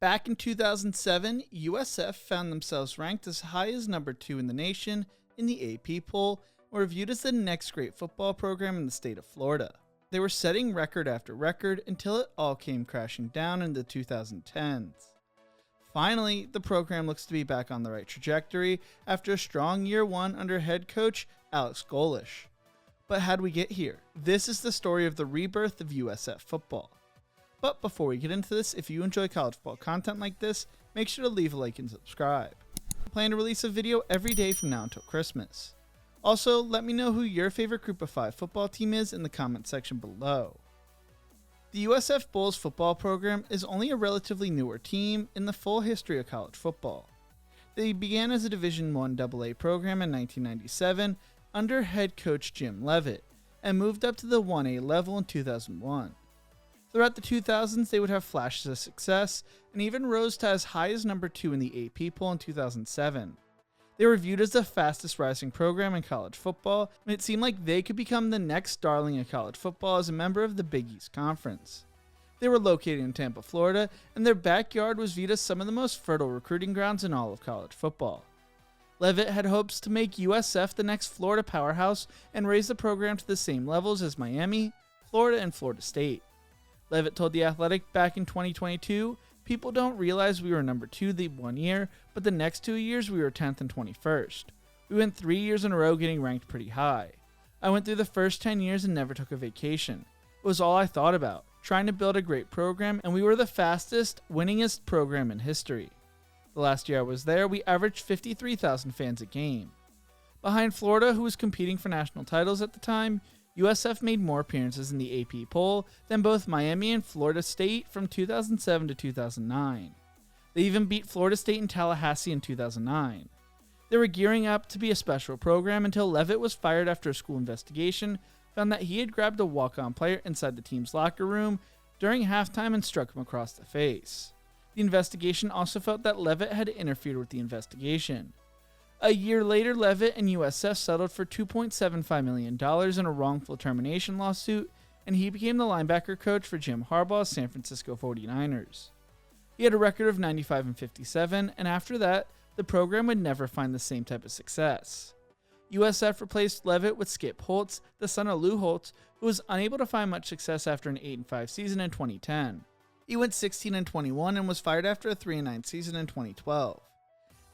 Back in 2007, USF found themselves ranked as high as number 2 in the nation in the AP poll and were viewed as the next great football program in the state of Florida. They were setting record after record until it all came crashing down in the 2010s. Finally, the program looks to be back on the right trajectory after a strong year one under head coach Alex Golesh. But how'd we get here? This is the story of the rebirth of USF football. But before we get into this, if you enjoy college football content like this, make sure to leave a like and subscribe. I plan to release a video every day from now until Christmas. Also, let me know who your favorite Group of 5 football team is in the comment section below. The USF Bulls football program is only a relatively newer team in the full history of college football. They began as a Division I AA program in 1997 under head coach Jim Leavitt and moved up to the 1A level in 2001. Throughout the 2000s, they would have flashes of success and even rose to as high as number 2 in the AP poll in 2007. They were viewed as the fastest rising program in college football, and it seemed like they could become the next darling of college football as a member of the Big East Conference. They were located in Tampa, Florida, and their backyard was viewed as some of the most fertile recruiting grounds in all of college football. Leavitt had hopes to make USF the next Florida powerhouse and raise the program to the same levels as Miami, Florida, and Florida State. Leavitt told The Athletic back in 2022, "People don't realize we were number 2 the one year, but the next 2 years we were 10th and 21st. We went 3 years in a row getting ranked pretty high. I went through the first 10 years and never took a vacation. It was all I thought about, trying to build a great program, and we were the fastest, winningest program in history. The last year I was there, we averaged 53,000 fans a game." Behind Florida, who was competing for national titles at the time, USF made more appearances in the AP poll than both Miami and Florida State from 2007 to 2009. They even beat Florida State and Tallahassee in 2009. They were gearing up to be a special program until Leavitt was fired after a school investigation found that he had grabbed a walk-on player inside the team's locker room during halftime and struck him across the face. The investigation also felt that Leavitt had interfered with the investigation. A year later, Leavitt and USF settled for $2.75 million in a wrongful termination lawsuit, and he became the linebacker coach for Jim Harbaugh's San Francisco 49ers. He had a record of 95-57, and after that, the program would never find the same type of success. USF replaced Leavitt with Skip Holtz, the son of Lou Holtz, who was unable to find much success after an 8-5 season in 2010. He went 16-21 and was fired after a 3-9 season in 2012.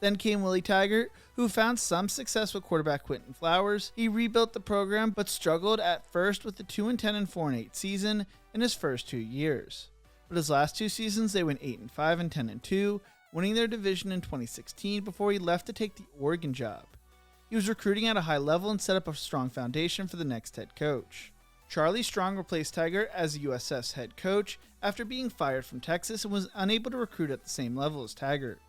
Then came Willie Taggart, who found some success with quarterback Quentin Flowers. He rebuilt the program, but struggled at first with the 2-10 and 4-8 season in his first 2 years. But his last 2 seasons, they went 8-5 and 10-2, winning their division in 2016 before he left to take the Oregon job. He was recruiting at a high level and set up a strong foundation for the next head coach. Charlie Strong replaced Taggart as USF's head coach after being fired from Texas and was unable to recruit at the same level as Taggart.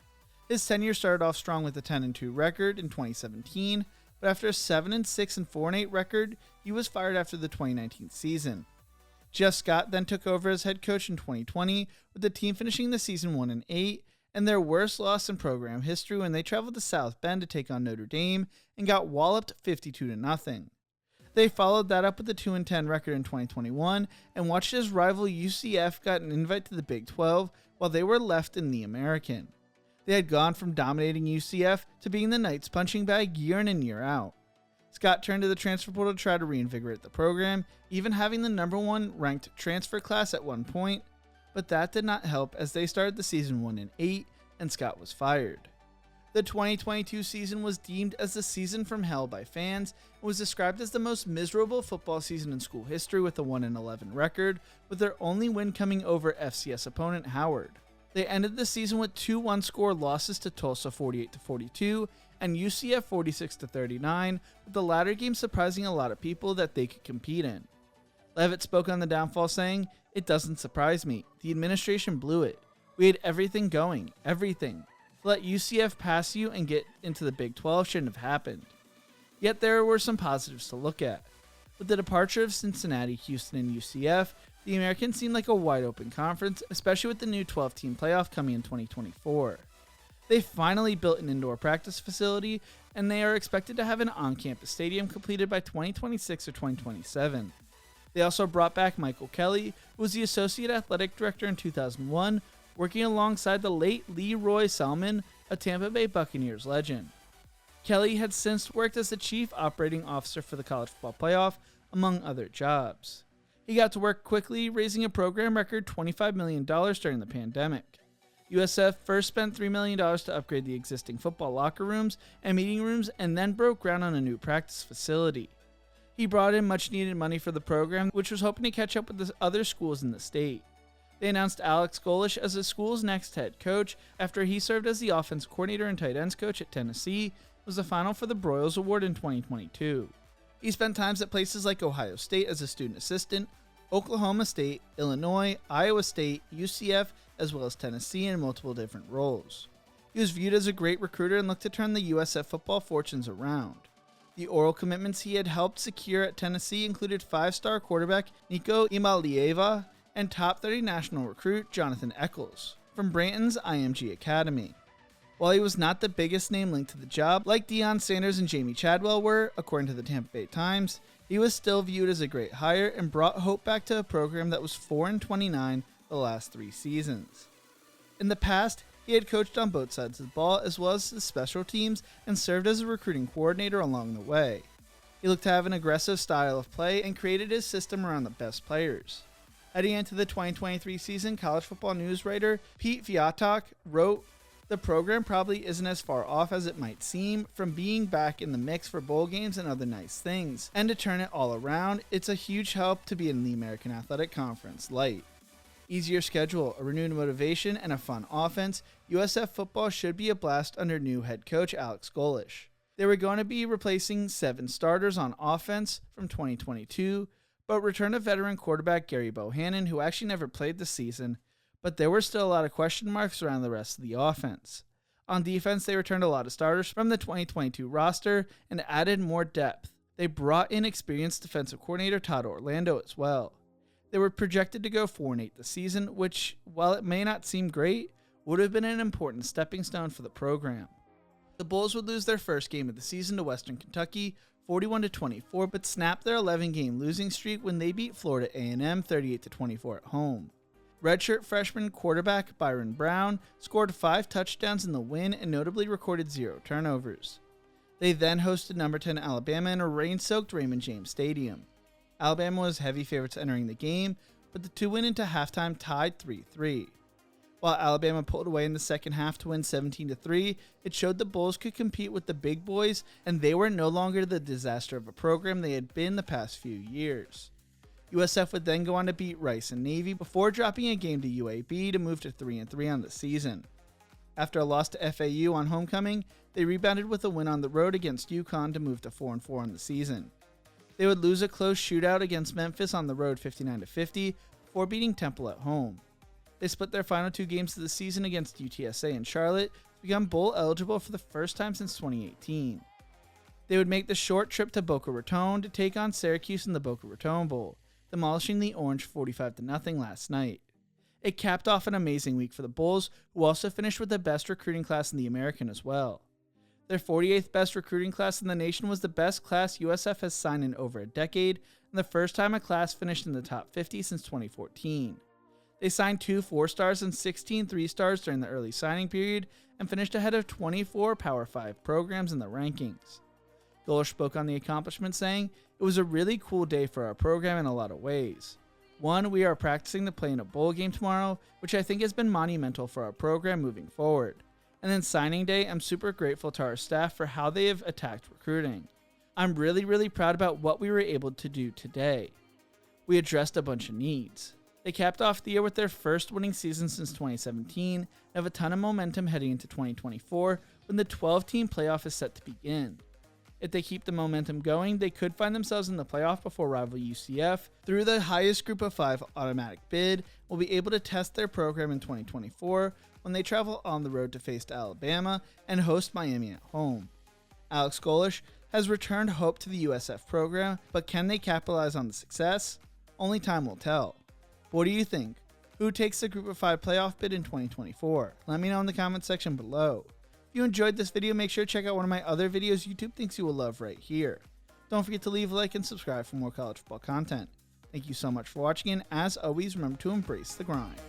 His tenure started off strong with a 10-2 record in 2017, but after a 7-6 and 4-8 record, he was fired after the 2019 season. Jeff Scott then took over as head coach in 2020, with the team finishing the season 1-8, and their worst loss in program history when they traveled to South Bend to take on Notre Dame and got walloped 52-0. They followed that up with a 2-10 record in 2021 and watched as rival UCF got an invite to the Big 12 while they were left in the American. They had gone from dominating UCF to being the Knights' punching bag year in and year out. Scott turned to the transfer portal to try to reinvigorate the program, even having the number 1 ranked transfer class at one point, but that did not help as they started the season 1-8 and Scott was fired. The 2022 season was deemed as the season from hell by fans and was described as the most miserable football season in school history with a 1-11 record, with their only win coming over FCS opponent Howard. They ended the season with 2 one-score losses to Tulsa 48-42 and UCF 46-39, with the latter game surprising a lot of people that they could compete in. Leavitt spoke on the downfall saying, "It doesn't surprise me. The administration blew it. We had everything going, everything. To let UCF pass you and get into the Big 12 shouldn't have happened." Yet there were some positives to look at. With the departure of Cincinnati, Houston, and UCF, the American seemed like a wide-open conference, especially with the new 12-team playoff coming in 2024. They finally built an indoor practice facility, and they are expected to have an on-campus stadium completed by 2026 or 2027. They also brought back Michael Kelly, who was the Associate Athletic Director in 2001, working alongside the late Leroy Selmon, a Tampa Bay Buccaneers legend. Kelly had since worked as the chief operating officer for the college football playoff, among other jobs. He got to work quickly, raising a program record $25 million during the pandemic. USF first spent $3 million to upgrade the existing football locker rooms and meeting rooms, and then broke ground on a new practice facility. He brought in much needed money for the program, which was hoping to catch up with the other schools in the state. They announced Alex Golesh as the school's next head coach after he served as the offense coordinator and tight ends coach at Tennessee, was the final for the Broyles Award in 2022. He spent times at places like Ohio State as a student assistant, Oklahoma State, Illinois, Iowa State, UCF, as well as Tennessee in multiple different roles. He was viewed as a great recruiter and looked to turn the USF football fortunes around. The oral commitments he had helped secure at Tennessee included 5-star quarterback Nico Imalieva and top 30 national recruit Jonathan Eccles from Branton's IMG Academy. While he was not the biggest name linked to the job, like Deion Sanders and Jamie Chadwell were, according to the Tampa Bay Times, he was still viewed as a great hire and brought hope back to a program that was 4-29 the last 3 seasons. In the past, he had coached on both sides of the ball as well as the special teams and served as a recruiting coordinator along the way. He looked to have an aggressive style of play and created his system around the best players. Heading into the 2023 season, college football news writer Pete Fiatak wrote, "The program probably isn't as far off as it might seem from being back in the mix for bowl games and other nice things. And to turn it all around, it's a huge help to be in the American Athletic Conference light. Easier schedule, a renewed motivation, and a fun offense, USF football should be a blast under new head coach Alex Golesh. They were going to be replacing 7 starters on offense from 2022, but returned a veteran quarterback Gary Bohannon, who actually never played the season, but there were still a lot of question marks around the rest of the offense. On defense, they returned a lot of starters from the 2022 roster and added more depth. They brought in experienced defensive coordinator Todd Orlando as well. They were projected to go 4-8 this season, which, while it may not seem great, would have been an important stepping stone for the program. The Bulls would lose their first game of the season to Western Kentucky, 41-24, but snapped their 11-game losing streak when they beat Florida A&M 38-24 at home. Redshirt freshman quarterback Byron Brown scored 5 touchdowns in the win and notably recorded 0 turnovers. They then hosted number 10 Alabama in a rain-soaked Raymond James Stadium. Alabama was heavy favorites entering the game, but the two went into halftime tied 3-3. While Alabama pulled away in the second half to win 17-3, it showed the Bulls could compete with the big boys, and they were no longer the disaster of a program they had been the past few years. USF would then go on to beat Rice and Navy before dropping a game to UAB to move to 3-3 on the season. After a loss to FAU on homecoming, they rebounded with a win on the road against UConn to move to 4-4 on the season. They would lose a close shootout against Memphis on the road 59-50 before beating Temple at home. They split their final 2 games of the season against UTSA and Charlotte to become bowl eligible for the first time since 2018. They would make the short trip to Boca Raton to take on Syracuse in the Boca Raton Bowl, demolishing the Orange 45-0 last night. It capped off an amazing week for the Bulls, who also finished with the best recruiting class in the American as well. Their 48th best recruiting class in the nation was the best class USF has signed in over a decade, and the first time a class finished in the top 50 since 2014. They signed 2 4-stars and 16 3-stars during the early signing period and finished ahead of 24 Power 5 programs in the rankings. Golesh spoke on the accomplishment, saying, "It was a really cool day for our program in a lot of ways. One, we are practicing to play in a bowl game tomorrow, which I think has been monumental for our program moving forward. And then signing day, I'm super grateful to our staff for how they have attacked recruiting. I'm really proud about what we were able to do today. We addressed a bunch of needs." They capped off the year with their first winning season since 2017 and have a ton of momentum heading into 2024 when the 12-team playoff is set to begin. If they keep the momentum going, they could find themselves in the playoff before rival UCF through the highest group of 5 automatic bid, will be able to test their program in 2024 when they travel on the road to face Alabama and host Miami at home. Alex Golesh has returned hope to the USF program, but can they capitalize on the success? Only time will tell. What do you think? Who takes the group of 5 playoff bid in 2024? Let me know in the comments section below. If you enjoyed this video, make sure to check out one of my other videos YouTube thinks you will love right here. Don't forget to leave a like and subscribe for more college football content. Thank you so much for watching, and as always, remember to embrace the grind.